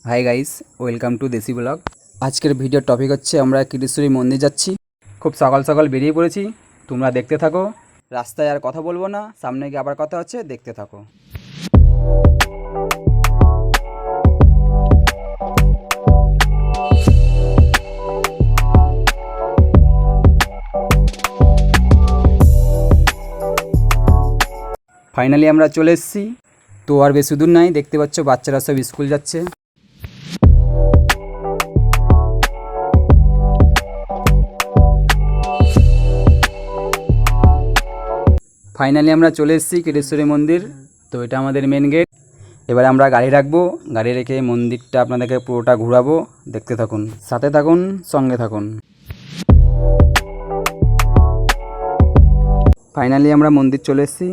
Hi guys, welcome to দেশি blog. আজকের ভিডিওর টপিক হচ্ছে আমরা কিরিশ্বরী মন্দির যাচ্ছি। খুব সকাল সকাল বেরিয়ে পড়েছি, তোমরা দেখতে থাকো। রাস্তায় আর কথা বলবো না, সামনে গিয়ে আবার কথা হচ্ছে, দেখতে থাকো। ফাইনালি আমরা চলে এসেছি। তো আর বেশি দূর নাই, দেখতে পাচ্ছ বাচ্চারা সব স্কুল যাচ্ছে। ফাইনালি আমরা চলে এসেছি কিরিশ্বরী মন্দির। তো এটা আমাদের মেন গেট। এবারে আমরা গাড়ি রাখবো, গাড়ি রেখে মন্দিরটা আপনাদেরকে পুরোটা ঘোরাবো, দেখতে থাকুন, সাথে থাকুন, সঙ্গে থাকুন। ফাইনালি আমরা মন্দির চলে এসেছি।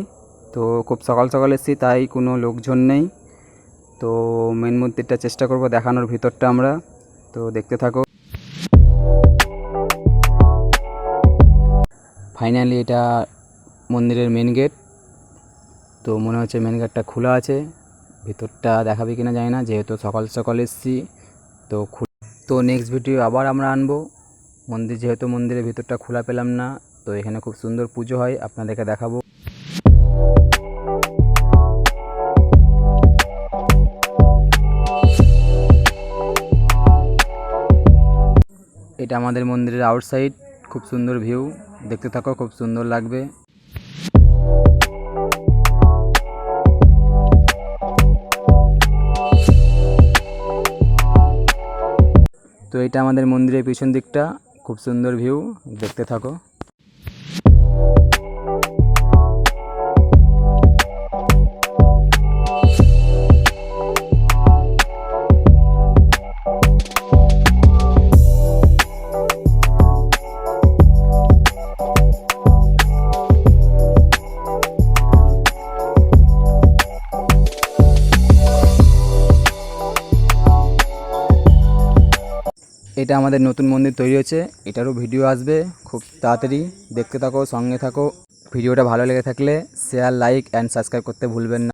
তো খুব সকাল সকাল এসেছি, তাই কোনো লোকজন নেই। তো মেন মন্দিরটা চেষ্টা করব দেখানোর ভিতরটা আমরা, তো দেখতে থাকো। ফাইনালি এটা মন্দিরের মেন গেট। তো মনে হচ্ছে মেন গেটটা খোলা আছে, ভিতরটা দেখাবে কিনা জানি না, যেহেতু সকাল সকাল এসেছি। তো নেক্সট ভিডিও আবার আমরা আনবো মন্দির, যেহেতু মন্দিরের ভিতরটা খোলা পেলাম না। তো এখানে খুব সুন্দর পুজো হয়, আপনাদেরকে দেখাবো। এটা আমাদের মন্দিরের আউটসাইড, খুব সুন্দর ভিউ, দেখতে থাকো, খুব সুন্দর লাগবে। তো এটা আমাদের মন্দিরের পিছন দিকটা, খুব সুন্দর ভিউ, দেখতে থাকো। এটা আমাদের নতুন মন্দির তৈরি হচ্ছে, এটারও ভিডিও আসবে খুব তাড়াতাড়ি, দেখতে থাকো, সঙ্গে থাকো। ভিডিওটা ভালো লেগে থাকলে শেয়ার, লাইক অ্যান্ড সাবস্ক্রাইব করতে ভুলবেন না।